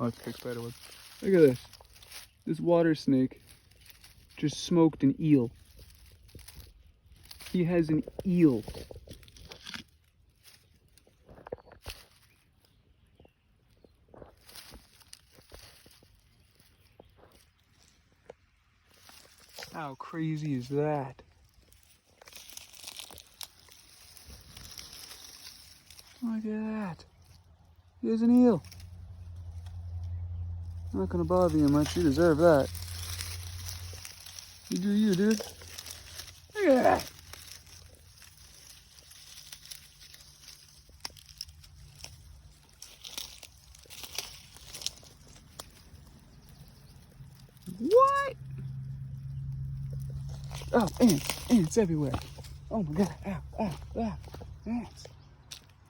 Oh, it's kick spider web. Look at this. This water snake just smoked an eel. He has an eel. How crazy is that? Look at that. He has an eel. I'm not gonna bother you much. You deserve that. You do you, dude. Look at that. What? Oh, ants everywhere. Oh my God. Ow, ow, ow. Ants.